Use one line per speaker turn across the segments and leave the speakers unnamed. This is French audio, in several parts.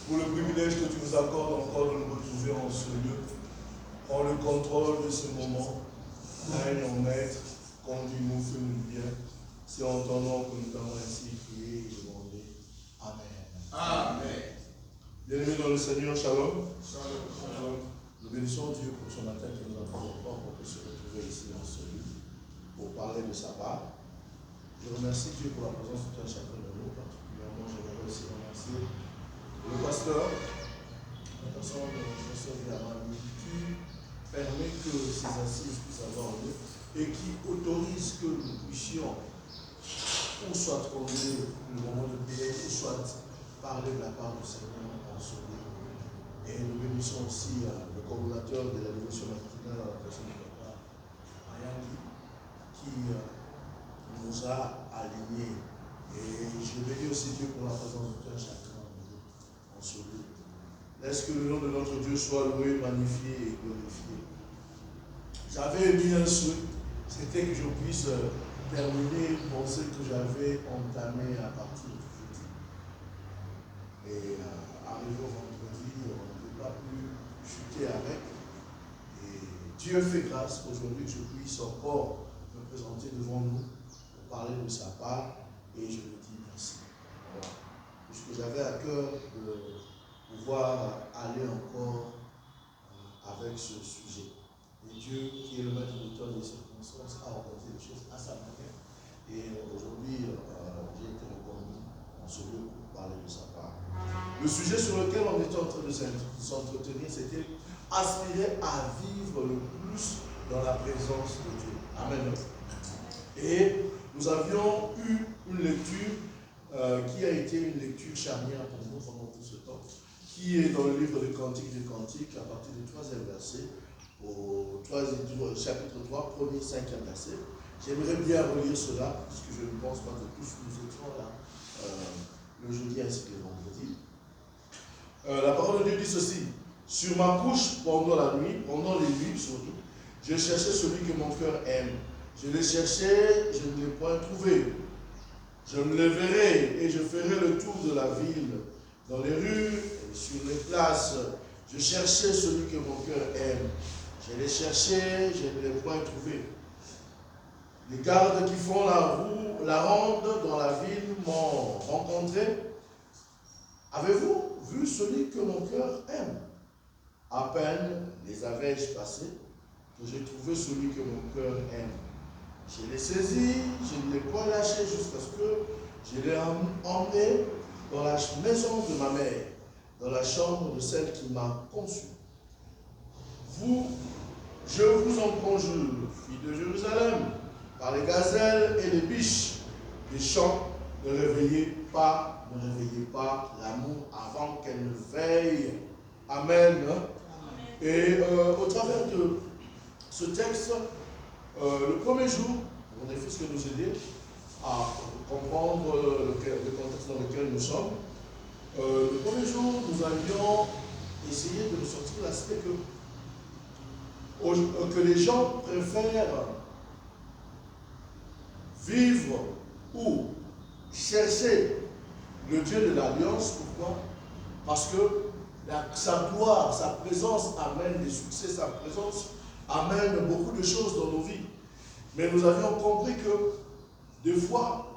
pour le privilège que tu nous accordes encore de nous retrouver en ce lieu. Prends le contrôle de ce moment. Règne en maître, conduis-nous, fais-nous du bien. C'est en ton nom que nous t'avons ainsi prié et demandé. Amen.
Amen.
Bien-aimés dans le Seigneur, shalom.
Shalom.
Shalom. Nous bénissons Dieu pour ce matin qui nous a fait encore pour se retrouver ici dans ce lieu pour parler de sa part. Je remercie Dieu pour la présence de tout un chacun de nous. Particulièrement, je voudrais aussi remercier le pasteur, la personne de notre pasteur Villamani, qui permet que ces assises puissent avoir lieu et qui autorise que nous puissions ou soit conduire le moment de prière, ou soit parler de la part du Seigneur en ce lieu. Et nous bénissons aussi le coordinateur de la dévotion matinale à la personne de papa Ayani, qui nous a alignés. Et je bénis aussi Dieu pour la présence de tout un chacun en ce lieu. Laisse que le nom de notre Dieu soit loué, magnifié et glorifié. J'avais émis un souhait, c'était que je puisse terminer pour ce que j'avais entamé à partir du jeudi. Et arrivé au vendredi, on ne peut pas plus chuter avec. Et Dieu fait grâce aujourd'hui que je puisse encore me présenter devant nous pour parler de sa part. Et je lui dis merci. Voilà. Puisque j'avais à cœur de pouvoir aller encore avec ce sujet. Et Dieu, qui est le maître du temps des circonstances, a organisé les choses à sa manière. Et aujourd'hui, j'ai été reconnu en ce lieu pour parler de sa part. Le sujet sur lequel on était en train de s'entretenir, c'était aspirer à vivre le plus dans la présence de Dieu. Amen. Et nous avions eu une lecture qui a été une lecture charnière pour nous pendant tout ce temps, qui est dans le livre des Cantiques des Cantiques, à partir du 3e verset, au chapitre 3, 1er, 5e verset. J'aimerais bien relire cela, puisque je ne pense pas que tous nous étions là le jeudi ainsi que le vendredi. La parole de Dieu dit ceci: sur ma couche pendant la nuit, pendant les nuits surtout, je cherchais celui que mon cœur aime. Je l'ai cherché, je ne l'ai point trouvé. Je me lèverai et je ferai le tour de la ville, dans les rues et sur les places. Je cherchais celui que mon cœur aime. Je l'ai cherché, je ne l'ai point trouvé. Les gardes qui font la ronde dans la ville m'ont rencontré. Avez-vous vu celui que mon cœur aime? À peine les avais-je passés que j'ai trouvé celui que mon cœur aime. Je l'ai saisi, je ne l'ai pas lâché jusqu'à ce que je l'ai emmené dans la maison de ma mère, dans la chambre de celle qui m'a conçu. Je vous en conjure, filles de Jérusalem, par les gazelles et les biches des champs, ne réveillez pas l'amour avant qu'elle ne veille. Amen. Et au travers de ce texte, le premier jour, mon fils que nous aider à comprendre le contexte dans lequel nous sommes. Le premier jour, nous avions essayé de ressortir l'aspect que les gens préfèrent vivre ou chercher le Dieu de l'Alliance. Pourquoi? Parce que sa gloire, sa présence amène des succès, sa présence amène beaucoup de choses dans nos vies. Mais nous avions compris que des fois,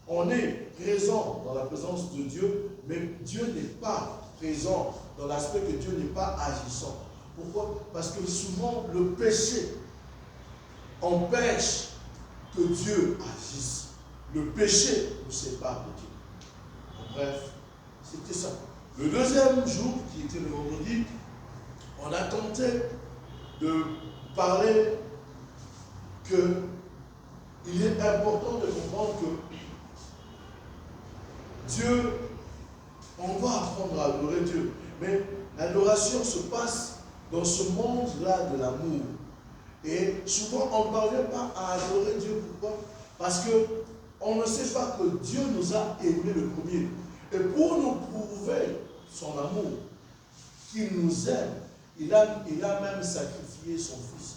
on est présent dans la présence de Dieu, mais Dieu n'est pas présent dans l'aspect que Dieu n'est pas agissant. Pourquoi? Parce que souvent, le péché empêche que Dieu agisse. Le péché nous sépare de Dieu. Bref, c'était ça. Le deuxième jour, qui était le vendredi, on a tenté de parler qu'il est important de comprendre que Dieu, on va apprendre à adorer Dieu, mais l'adoration se passe dans ce monde-là de l'amour. Et souvent, on ne parvient pas à adorer Dieu. Pourquoi? Parce qu'on ne sait pas que Dieu nous a aimés le premier. Et pour nous prouver son amour, qu'il nous aime, il a même sacrifié son Fils.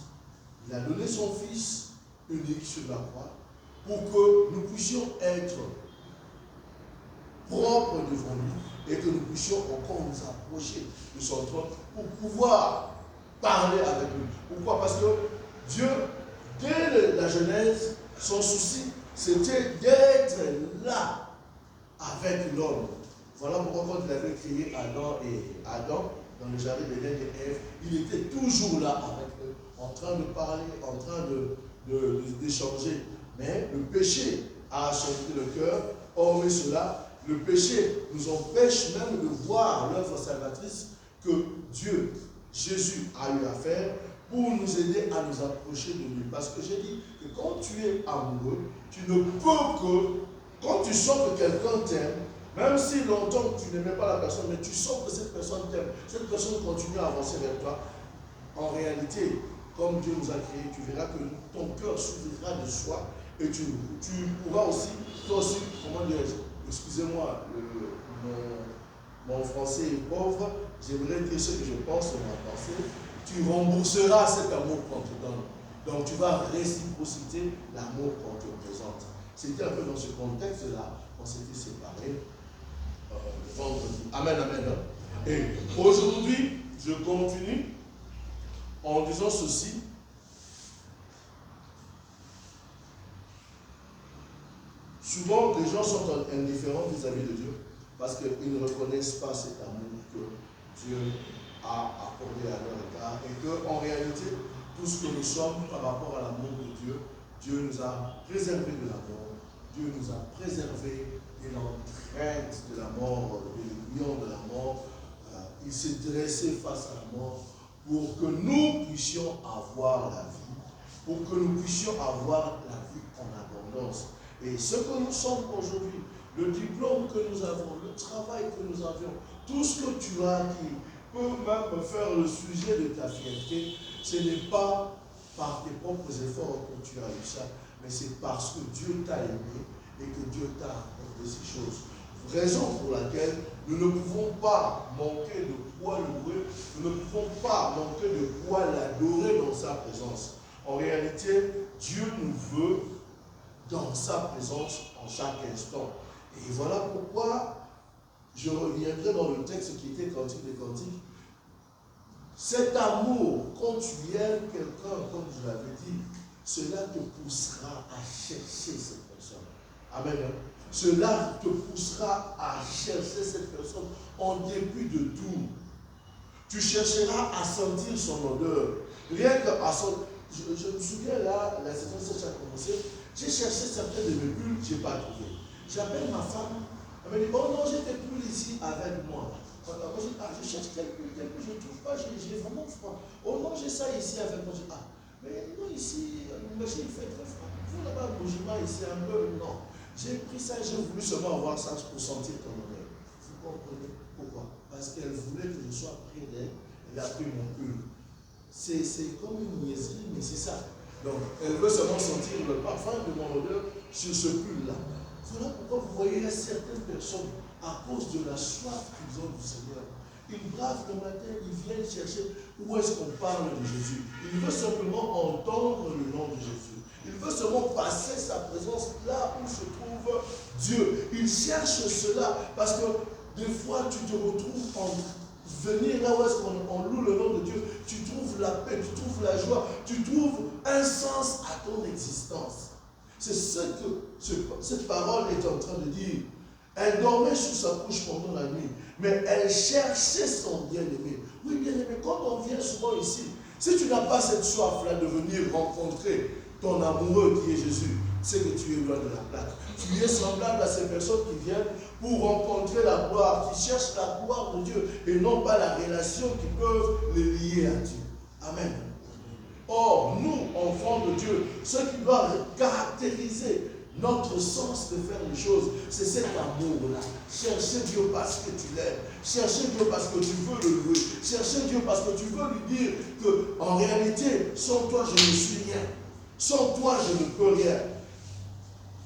Il a donné son Fils unique sur la croix pour que nous puissions être propres devant lui et que nous puissions encore nous approcher de son trône pour pouvoir parler avec lui. Pourquoi? Parce que Dieu, dès la Genèse, son souci, c'était d'être là avec l'homme. Voilà pourquoi quand il avait créé Adam dans le jardin d'Éden et Ève, il était toujours là avec eux, en train de parler, en train d'échanger. Mais le péché a achèvé le cœur. Hormis cela, le péché nous empêche même de voir l'œuvre salvatrice que Dieu, Jésus, a eu à faire pour nous aider à nous approcher de lui. Parce que j'ai dit que quand tu es amoureux, tu ne peux que, quand tu sens que quelqu'un t'aime, même si longtemps tu n'aimais pas la personne, mais tu sens que cette personne t'aime, cette personne continue à avancer vers toi, en réalité, comme Dieu nous a créés, tu verras que ton cœur s'ouvrira de soi et tu pourras aussi, toi aussi, comment dire, excusez-moi, mon français est pauvre, j'aimerais dire ce que je pense de ma pensée, tu rembourseras cet amour qu'on te donne. Donc tu vas réciprociter l'amour qu'on te présente. C'était un peu dans ce contexte-là qu'on s'était séparés le vendredi. Amen, amen. Et aujourd'hui, je continue en disant ceci. Souvent, les gens sont indifférents vis-à-vis de Dieu parce qu'ils ne reconnaissent pas cet amour que Dieu a accordé à leur égard et qu'en réalité, tout ce que nous sommes par rapport à l'amour de Dieu, Dieu nous a préservé de la mort, Dieu nous a préservé de l'entrainte de la mort, de l'union de la mort. Il s'est dressé face à la mort pour que nous puissions avoir la vie, pour que nous puissions avoir la vie en abondance. Et ce que nous sommes aujourd'hui, le diplôme que nous avons, le travail que nous avions, tout ce que tu as qui peut même faire le sujet de ta fierté, ce n'est pas par tes propres efforts que tu as eu ça, mais c'est parce que Dieu t'a aimé et que Dieu t'a accordé ces choses. Raison pour laquelle nous ne pouvons pas manquer de quoi louer, nous ne pouvons pas manquer de quoi l'adorer dans sa présence. En réalité, Dieu nous veut dans sa présence en chaque instant. Et voilà pourquoi je reviendrai dans le texte qui était Cantique des Cantiques. Cet amour, quand tu aimes quelqu'un, comme je l'avais dit, cela te poussera à chercher cette personne. Amen. Cela te poussera à chercher cette personne en dépit de tout. Tu chercheras à sentir son odeur. Rien qu'à son... Je me souviens là, la saison 7 a commencé, j'ai cherché certaines de mes bulles, je n'ai pas trouvé. J'appelle ma femme, elle me dit, oh non, j'ai des bulles ici avec moi. Je cherche quelques bulles, je ne trouve pas, j'ai vraiment froid. Oh non, j'ai ça ici avec moi. Mais non, ici, il fait très froid. Vous là-bas, bougez pas ici un peu, non. J'ai pris ça, j'ai voulu seulement avoir ça pour sentir ton odeur. Vous comprenez pourquoi? Parce qu'elle voulait que je sois près d'elle, elle a pris mon pull. C'est comme une niaiserie, mais c'est ça. Donc, elle veut seulement sentir le parfum de mon odeur sur ce pull-là. Voilà pourquoi vous voyez certaines personnes, à cause de la soif qu'ils ont du Seigneur, ils bravent le matin, ils viennent chercher où est-ce qu'on parle de Jésus. Ils veulent simplement entendre le nom de Jésus. Il veut seulement passer sa présence là où se trouve Dieu. Il cherche cela parce que des fois tu te retrouves en venir là où est-ce qu'on loue le nom de Dieu. Tu trouves la paix, tu trouves la joie, tu trouves un sens à ton existence. C'est ce que cette parole est en train de dire. Elle dormait sous sa couche pendant la nuit, mais elle cherchait son bien-aimé. Oui, bien-aimé, quand on vient souvent ici, si tu n'as pas cette soif-là de venir rencontrer ton amoureux qui est Jésus, c'est que tu es loin de la plaque. Tu es semblable à ces personnes qui viennent pour rencontrer la gloire, qui cherchent la gloire de Dieu et non pas la relation qui peuvent les lier à Dieu. Amen. Or, nous, enfants de Dieu, ce qui doit caractériser notre sens de faire les choses, c'est cet amour-là. Chercher Dieu parce que tu l'aimes. Chercher Dieu parce que tu veux le louer. Chercher Dieu parce que tu veux lui dire que, en réalité, sans toi, je ne suis rien. Sans toi, je ne peux rien.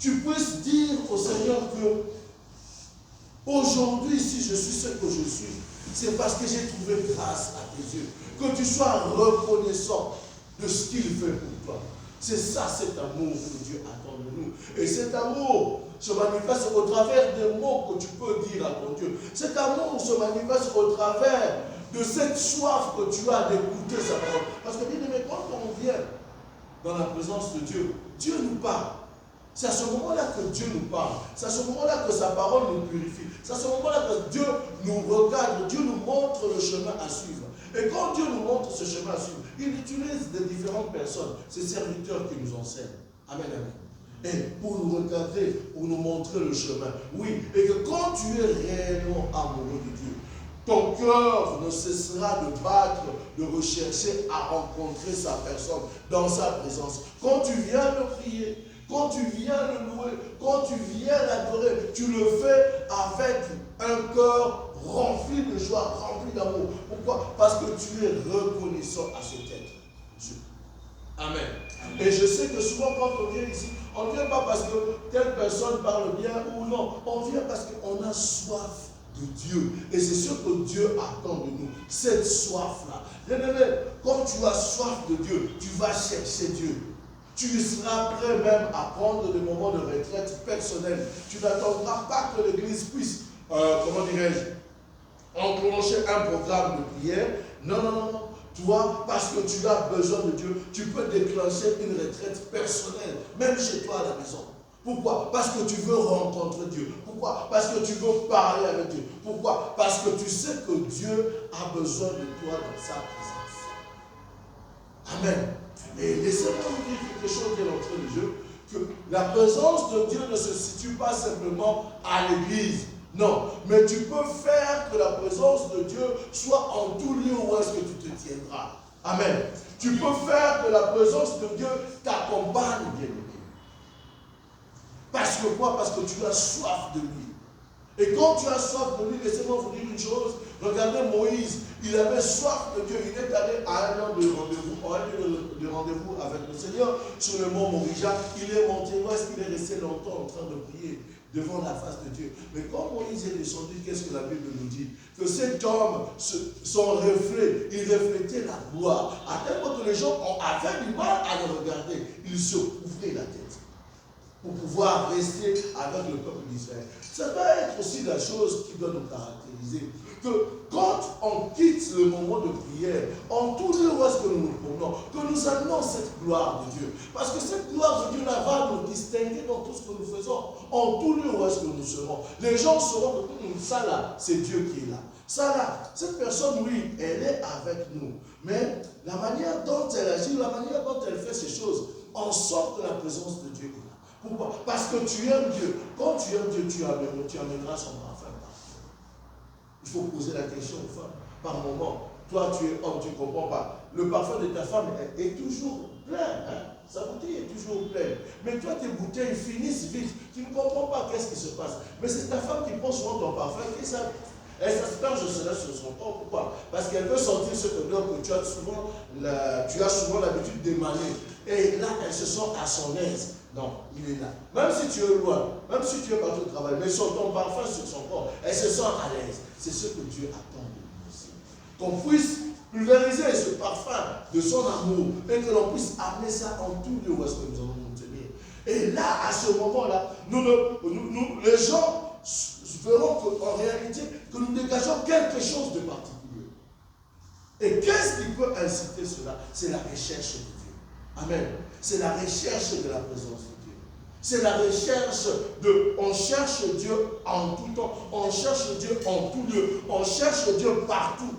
Tu puisses dire au Seigneur que aujourd'hui, si je suis ce que je suis, c'est parce que j'ai trouvé grâce à tes yeux. Que tu sois reconnaissant de ce qu'il fait pour toi. C'est ça, cet amour que Dieu attend de nous. Et cet amour se manifeste au travers des mots que tu peux dire à ton Dieu. Cet amour se manifeste au travers de cette soif que tu as d'écouter sa parole. Parce que bien aimé, quand on vient dans la présence de Dieu, Dieu nous parle. C'est à ce moment-là que Dieu nous parle. C'est à ce moment-là que sa parole nous purifie. C'est à ce moment-là que Dieu nous recadre, Dieu nous montre le chemin à suivre. Et quand Dieu nous montre ce chemin à suivre, il utilise des différentes personnes, ses serviteurs qui nous enseignent. Amen, amen. Et pour nous recadrer, pour nous montrer le chemin. Oui, et que quand tu es réellement amoureux de Dieu, ton cœur ne cessera de battre, de rechercher à rencontrer sa personne dans sa présence. Quand tu viens le prier, quand tu viens le louer, quand tu viens l'adorer, tu le fais avec un cœur rempli de joie, rempli d'amour. Pourquoi? Parce que tu es reconnaissant à cet être Dieu. Amen. Et je sais que souvent quand on vient ici, on ne vient pas parce que telle personne parle bien ou non. On vient parce qu'on a soif de Dieu. Et c'est ce que Dieu attend de nous. Cette soif-là. Quand tu as soif de Dieu, tu vas chercher Dieu. Tu seras prêt même à prendre des moments de retraite personnelle. Tu n'attendras pas que l'Église puisse, comment dirais-je, enclencher un programme de prière. Non, non, non, non. Toi, parce que tu as besoin de Dieu, tu peux déclencher une retraite personnelle, même chez toi à la maison. Pourquoi? Parce que tu veux rencontrer Dieu. Pourquoi? Parce que tu veux parler avec Dieu. Pourquoi? Parce que tu sais que Dieu a besoin de toi dans sa présence. Amen. Et laissez-moi vous dire quelque chose de l'entrée de Dieu, que la présence de Dieu ne se situe pas simplement à l'église. Non, mais tu peux faire que la présence de Dieu soit en tout lieu où est-ce que tu te tiendras. Amen. Tu peux faire que la présence de Dieu t'accompagne, bien-aimé. Parce que quoi? Parce que tu as soif de lui. Et quand tu as soif de lui, laissez-moi vous dire une chose. Regardez Moïse, il avait soif de Dieu. Il est allé à un an de rendez-vous avec le Seigneur sur le mont Morija. Il est monté, où est-ce qu'il est resté longtemps en train de prier devant la face de Dieu. Mais quand Moïse est descendu, qu'est-ce que la Bible nous dit? Que cet homme, son reflet, il reflétait la gloire. À tel point que les gens avaient du mal à le regarder. Ils se couvraient la tête pour pouvoir rester avec le peuple d'Israël. Ça doit être aussi la chose qui doit nous caractériser. Que quand on quitte le moment de prière, en tout lieu où est-ce que nous nous promenons, que nous amenons cette gloire de Dieu. Parce que cette gloire de Dieu là va nous distinguer dans tout ce que nous faisons. En tout lieu où est-ce que nous serons. Les gens sauront que ça là, c'est Dieu qui est là. Ça là, cette personne, oui, elle est avec nous. Mais la manière dont elle agit, la manière dont elle fait ces choses, on sent que la présence de Dieu est là. Pourquoi? Parce que tu aimes Dieu. Quand tu aimes Dieu, tu amèneras son parfum partout. Il faut poser la question aux femmes. Par moment, toi tu es homme, tu ne comprends pas. Le parfum de ta femme est toujours plein. Hein? Sa bouteille est toujours pleine. Mais toi, tes bouteilles finissent vite. Tu ne comprends pas qu'est-ce qui se passe. Mais c'est ta femme qui prend souvent ton parfum et ça. Elle s'asperge cela sur son corps. Pourquoi? Parce qu'elle veut sentir ce odeur que tu as souvent l'habitude d'émaner. Et là, elle se sent à son aise. Non, il est là. Même si tu es loin, même si tu es partout au travail, mais sur ton parfum sur son corps, elle se sent à l'aise. C'est ce que Dieu attend de nous aussi. Qu'on puisse pulvériser ce parfum de son amour et que l'on puisse amener ça en tout lieu où est-ce que nous allons nous tenir. Et là, à ce moment-là, les gens verront qu'en réalité, que nous dégageons quelque chose de particulier. Et qu'est-ce qui peut inciter cela? C'est la recherche de Dieu. Amen. C'est la recherche de la présence de Dieu. C'est la recherche de... On cherche Dieu en tout temps. On cherche Dieu en tout lieu. On cherche Dieu partout.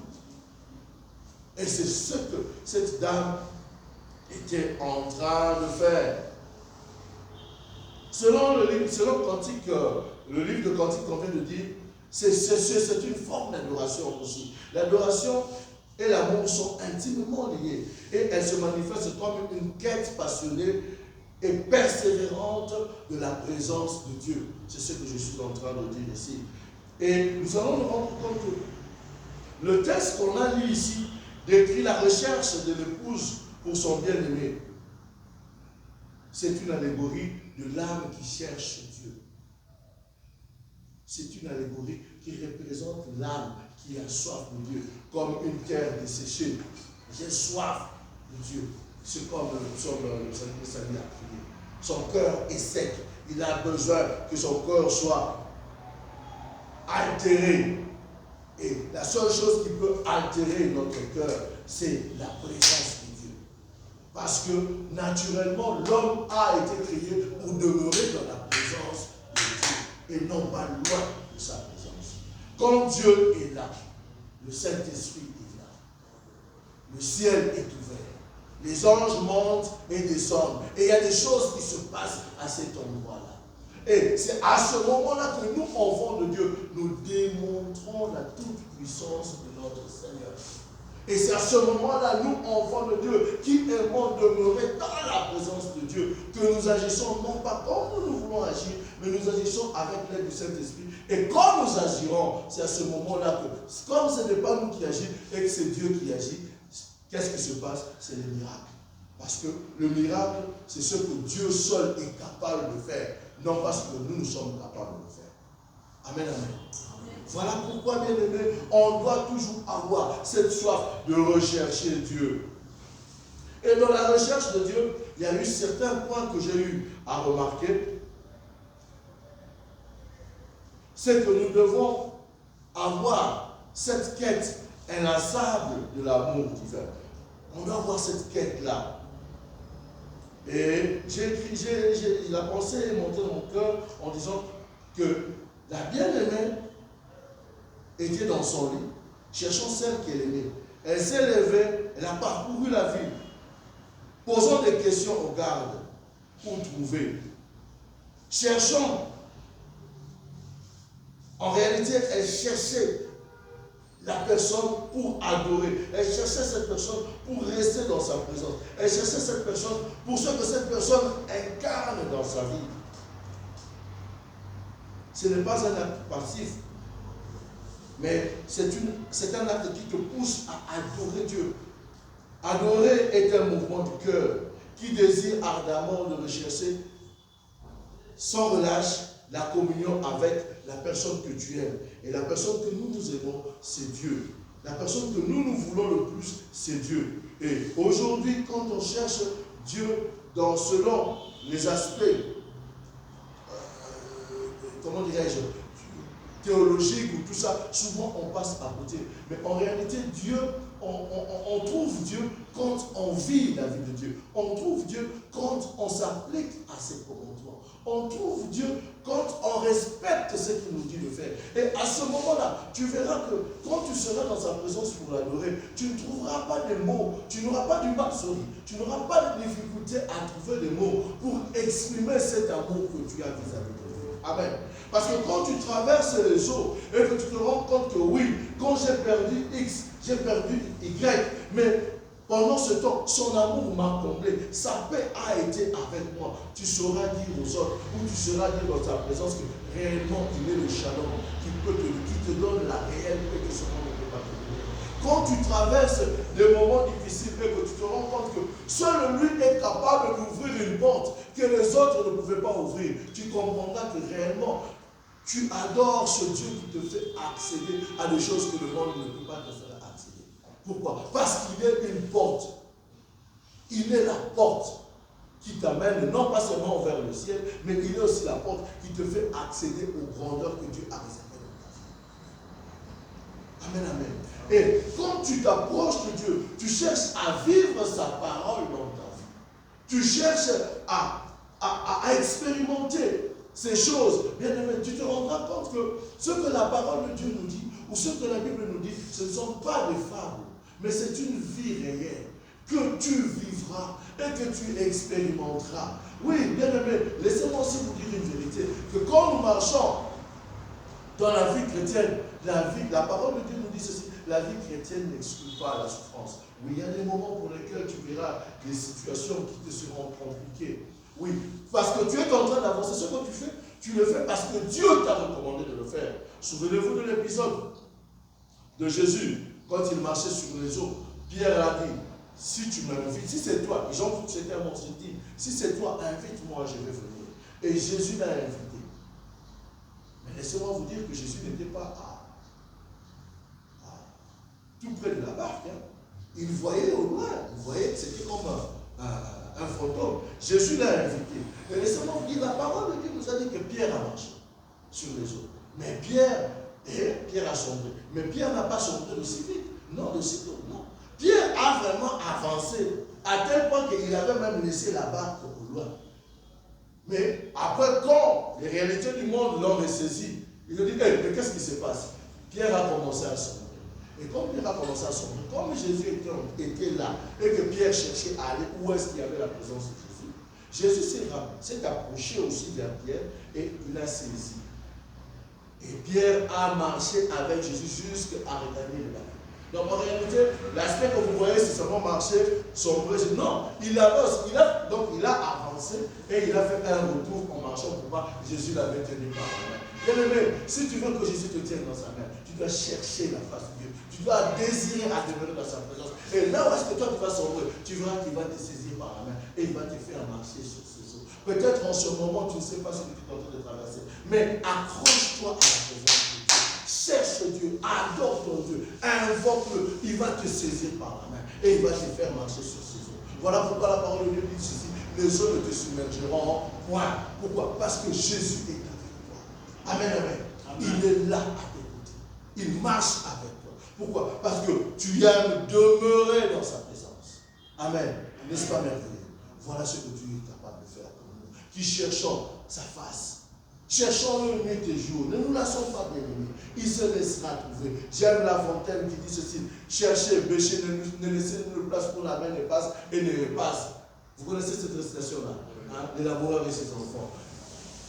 Et c'est ce que cette dame était en train de faire. Selon le livre de Cantique qu'on vient de dire, c'est une forme d'adoration aussi. L'adoration et l'amour sont intimement liés. Et elles se manifestent comme une quête passionnée et persévérante de la présence de Dieu. C'est ce que je suis en train de dire ici. Et nous allons nous rendre compte que le texte qu'on a lu ici décrit la recherche de l'épouse pour son bien-aimé. C'est une allégorie de l'âme qui cherche Dieu. C'est une allégorie qui représente l'âme qui a soif de Dieu, comme une terre desséchée. J'ai soif de Dieu. C'est comme le Seigneur a prié. Son cœur est sec. Il a besoin que son cœur soit altéré. Et la seule chose qui peut altérer notre cœur, c'est la présence de Dieu. Parce que naturellement, l'homme a été créé pour demeurer dans la présence de Dieu et non pas loin de sa présence. Quand Dieu est là, le Saint-Esprit est là. Le ciel est ouvert. Les anges montent et descendent. Et il y a des choses qui se passent à cet endroit-là. Et c'est à ce moment-là que nous, enfants de Dieu, nous démontrons la toute-puissance de notre Seigneur. Et c'est à ce moment-là, nous, enfants de Dieu, qui aimons demeurer dans la présence de Dieu, que nous agissons non pas comme nous voulons agir, mais nous agissons avec l'aide du Saint-Esprit. Et quand nous agirons, c'est à ce moment-là que, comme ce n'est pas nous qui agissons et que c'est Dieu qui agit, qu'est-ce qui se passe? C'est le miracle. Parce que le miracle, c'est ce que Dieu seul est capable de faire, non pas ce que nous sommes capables de faire. Amen, amen. Voilà pourquoi, bien aimé, on doit toujours avoir cette soif de rechercher Dieu. Et dans la recherche de Dieu, il y a eu certains points que j'ai eu à remarquer. C'est que nous devons avoir cette quête inlassable de l'amour divin. On doit avoir cette quête-là. Et la pensée est montée dans mon cœur en disant que la bien-aimée était dans son lit, cherchant celle qu'elle aimait. Elle s'est levée, elle a parcouru la ville, posant des questions aux gardes pour trouver. Cherchant. En réalité, elle cherchait la personne pour adorer. Elle cherchait cette personne pour rester dans sa présence. Elle cherchait cette personne pour ce que cette personne incarne dans sa vie. Ce n'est pas un acte passif, mais c'est un acte qui te pousse à adorer Dieu. Adorer est un mouvement du cœur qui désire ardemment de rechercher sans relâche la communion avec la personne que tu aimes. Et la personne que nous aimons, c'est Dieu. La personne que nous voulons le plus, c'est Dieu. Et aujourd'hui, quand on cherche Dieu selon les aspects, comment dirais-je, théologiques ou tout ça, souvent on passe à côté. Mais en réalité, Dieu, on trouve Dieu quand on vit la vie de Dieu. On trouve Dieu quand on s'applique à ses commandements. On trouve Dieu quand on respecte ce qu'il nous dit de faire. Et à ce moment-là, tu verras que quand tu seras dans sa présence pour l'adorer, tu ne trouveras pas de mots, tu n'auras pas du mal, tu n'auras pas de difficulté à trouver des mots pour exprimer cet amour que tu as vis-à-vis de Dieu. Amen. Parce que quand tu traverses les eaux et que tu te rends compte que oui, quand j'ai perdu X, j'ai perdu Y, mais pendant ce temps, son amour m'a comblé, sa paix a été avec moi. Tu sauras dire aux autres, ou tu sauras dire dans ta présence que réellement il est le shalom qui te donne la réelle paix que ce monde ne peut pas te donner. Quand tu traverses des moments difficiles et que tu te rends compte que seul lui est capable d'ouvrir une porte que les autres ne pouvaient pas ouvrir, tu comprendras que réellement tu adores ce Dieu qui te fait accéder à des choses que le monde ne peut pas te faire accéder. Pourquoi? Parce qu'il est une porte. Il est la porte qui t'amène non pas seulement vers le ciel, mais il est aussi la porte qui te fait accéder aux grandeurs que Dieu a réservées dans ta vie. Amen, amen. Et quand tu t'approches de Dieu, tu cherches à vivre sa parole dans ta vie. Tu cherches à expérimenter ces choses. Bien aimé, tu te rendras compte que ce que la parole de Dieu nous dit, ou ce que la Bible nous dit, ce ne sont pas des fables, mais c'est une vie réelle que tu vivras et que tu expérimenteras. Oui, bien aimé, laissez-moi aussi vous dire une vérité, que quand nous marchons dans la vie chrétienne, la parole de Dieu nous dit ceci, la vie chrétienne n'exclut pas la souffrance. Oui, il y a des moments pour lesquels tu verras des situations qui te seront compliquées. Oui, parce que tu es en train d'avancer. Ce que tu fais, tu le fais parce que Dieu t'a recommandé de le faire. Souvenez-vous de l'épisode de Jésus, quand il marchait sur les eaux. Pierre a dit, si tu m'invites, si c'est toi, Jean, c'était un monstre, il dit, si c'est toi, invite-moi, je vais venir. Et Jésus l'a invité. Mais laissez-moi vous dire que Jésus n'était pas tout près de la barque. Hein. Il voyait au loin, il voyait que c'était comme un fantôme. Jésus l'a invité. Et laissez-moi vous dire, la parole de Dieu nous a dit que Pierre a marché sur les eaux. Mais Pierre a sombré. Mais Pierre n'a pas sombré de si vite. Non, de si tôt. Non. Pierre a vraiment avancé à tel point qu'il avait même laissé la barque au loin. Mais après, quand les réalités du monde l'ont ressaisi, il a dit, hey, mais qu'est-ce qui se passe? Pierre a commencé à sombrer. Et comme Pierre a commencé à sombrer, comme Jésus était là, et que Pierre cherchait à aller où est-ce qu'il y avait la présence de Jésus, Jésus s'est approché aussi vers Pierre et il l'a saisi. Et Pierre a marché avec Jésus jusqu'à regagner le bateau. Donc en réalité, l'aspect que vous voyez, c'est seulement marcher, sombrer. Non, il avance. Donc il a avancé et il a fait un retour en marchant pour voir Jésus l'avait tenu par la main. Bien aimé, si tu veux que Jésus te tienne dans sa main, tu dois chercher la face de Dieu. Tu dois désirer à demeurer dans sa présence. Et là où est-ce que toi tu vas sombrer, tu verras qu'il va te saisir par la main et il va te faire marcher sur ses eaux. Peut-être en ce moment, tu ne sais pas ce que tu es en train de traverser, mais accroche-toi à la présence de Dieu. Cherche Dieu, adore ton Dieu, invoque-le, il va te saisir par la main et il va te faire marcher sur ses eaux. Voilà pourquoi la parole de Dieu dit ceci, les eaux ne te submergeront point. Pourquoi? Parce que Jésus est avec toi. Amen, amen. Il est là à tes côtés. Il marche avec toi. Pourquoi? Parce que tu aimes demeurer dans sa présence. Amen. N'est-ce pas merveilleux? Voilà ce que Dieu est capable de faire pour nous, qui cherchons sa face. Cherchons-le nuit et jour. Ne nous laissons pas bien-aimés. Il se laissera trouver. J'aime La Fontaine qui dit ceci. Cherchez, bêchez, ne laissez nulle place pour la main ne passe et ne repasse. Vous connaissez cette récitation-là, hein? L'élaborer avec ses enfants.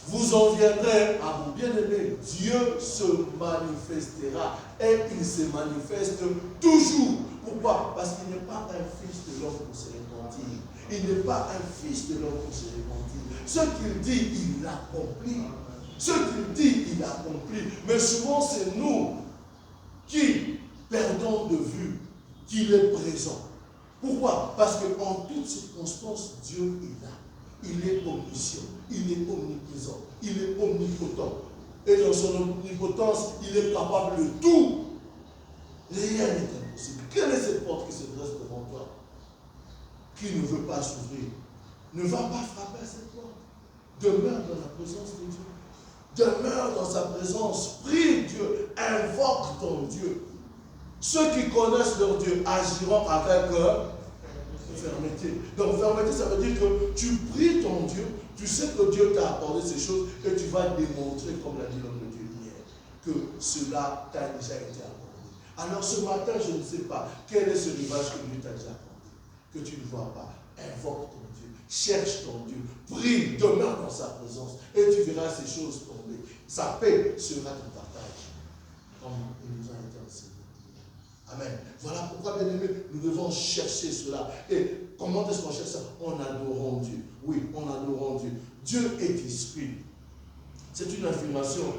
Vous en viendrez à mon bien-aimé. Dieu se manifestera et il se manifeste toujours. Pourquoi? Parce qu'il n'est pas un fils de l'homme pour se repentir. Il n'est pas un fils de l'homme pour se repentir. Ce qu'il dit, il l'accomplit. Ce qu'il dit, il accomplit. Mais souvent, c'est nous qui perdons de vue qu'il est présent. Pourquoi? Parce qu'en toutes circonstances, Dieu est là. Il est omniscient, il est omniprésent, il est omnipotent. Et dans son omnipotence, il est capable de tout. Rien n'est impossible. Quelle est cette porte qui se dresse devant toi? Qui ne veut pas s'ouvrir? Ne va pas frapper à cette porte. Demeure dans la présence de Dieu. Demeure dans sa présence. Prie Dieu. Invoque ton Dieu. Ceux qui connaissent leur Dieu agiront avec fermeté. Donc fermeté, ça veut dire que tu pries ton Dieu. Tu sais que Dieu t'a accordé ces choses et tu vas démontrer, comme l'a dit l'homme de Dieu hier, que cela t'a déjà été accordé. Alors ce matin, je ne sais pas quel est ce rivage que Dieu t'a déjà accordé, que tu ne vois pas. Invoque ton Dieu, cherche ton Dieu, prie, demeure dans sa présence et tu verras ces choses tomber. Sa paix sera ton partage, comme il nous a été enseigné. Amen. Voilà pourquoi, bien aimé, nous devons chercher cela. Et comment est-ce qu'on cherche ça? En adorant Dieu. Oui, en adorant Dieu. Dieu est esprit. C'est une affirmation.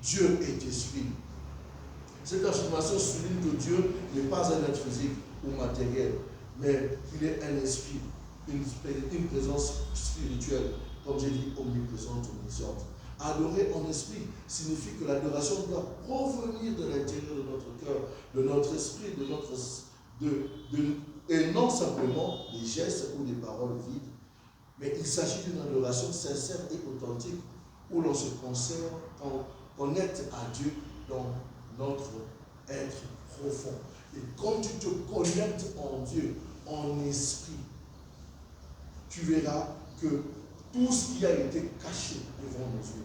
Dieu est esprit. Cette affirmation souligne que Dieu n'est pas un être physique ou matériel, mais il est un esprit, une présence spirituelle, comme j'ai dit, omniprésente, omnisciente. Adorer en esprit signifie que l'adoration doit provenir de l'intérieur de notre cœur, de notre esprit, et non simplement des gestes ou des paroles vides, mais il s'agit d'une adoration sincère et authentique où l'on se connecte à Dieu dans notre être profond. Et quand tu te connectes en Dieu, en esprit, tu verras que tout ce qui a été caché devant nos yeux,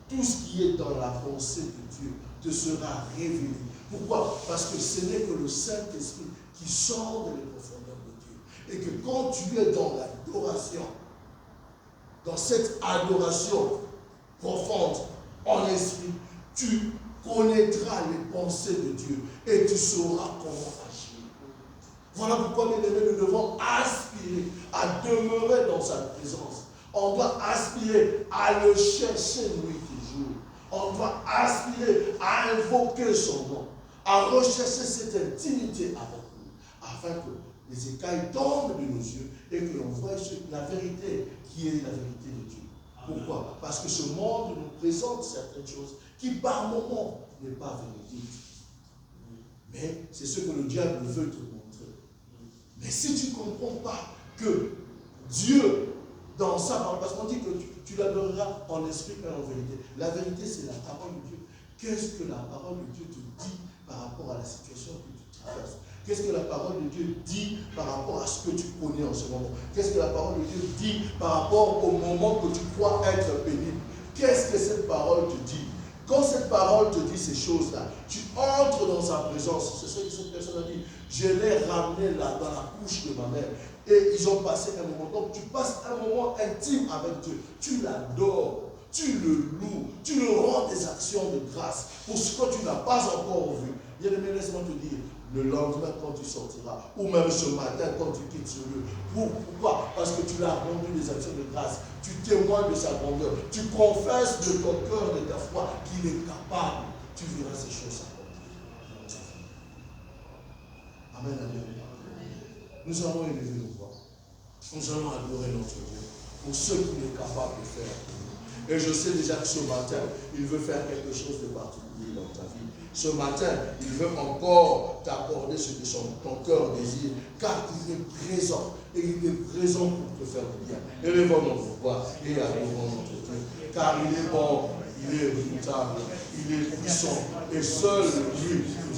tout ce qui est dans la pensée de Dieu te sera révélé. Pourquoi? Parce que ce n'est que le Saint-Esprit qui sort de les profondeurs de Dieu. Et que quand tu es dans l'adoration, dans cette adoration profonde, en esprit, tu connaîtras les pensées de Dieu et tu sauras comment agir. Voilà pourquoi, bien aimés, nous devons aspirer à demeurer dans sa présence. On doit aspirer à le chercher nuit et jour. On doit aspirer à invoquer son nom, à rechercher cette intimité avec lui, afin que les écailles tombent de nos yeux et que l'on voie la vérité qui est la vérité de Dieu. Pourquoi? Parce que ce monde nous présente certaines choses qui par moments n'est pas véridique. Mais c'est ce que le diable veut te montrer. Mais si tu ne comprends pas que Dieu, dans sa parole, parce qu'on dit que tu l'adoreras en esprit et en vérité. La vérité, c'est la parole de Dieu. Qu'est-ce que la parole de Dieu te dit par rapport à la situation que tu traverses? Qu'est-ce que la parole de Dieu dit par rapport à ce que tu connais en ce moment? Qu'est-ce que la parole de Dieu dit par rapport au moment que tu crois être pénible? Qu'est-ce que cette parole te dit? Quand cette parole te dit ces choses-là, tu entres dans sa présence. C'est ce que cette personne a dit. Je l'ai ramené là dans la couche de ma mère. Et ils ont passé un moment. Donc tu passes un moment intime avec Dieu. Tu l'adores. Tu le loues, tu le rends des actions de grâce pour ce que tu n'as pas encore vu. Bien-aimé, laisse-moi te dire, le lendemain quand tu sortiras, ou même ce matin quand tu quittes ce lieu. Pourquoi? Parce que tu l'as rendu des actions de grâce. Tu témoignes de sa grandeur. Tu confesses de ton cœur, de ta foi, qu'il est capable. Tu verras ces choses s'accomplir. Amen, amen. Nous allons élever nos voix. Nous allons adorer notre Dieu pour ce qu'il est capable de faire. Et je sais déjà que ce matin, il veut faire quelque chose de particulier dans ta vie. Ce matin, il veut encore t'accorder ce que ton cœur désire, car il est présent. Et il est présent pour te faire du bien. Élevons notre voix et adorons notre Dieu. Car il est bon, il est redoutable, il est puissant. Et seul lui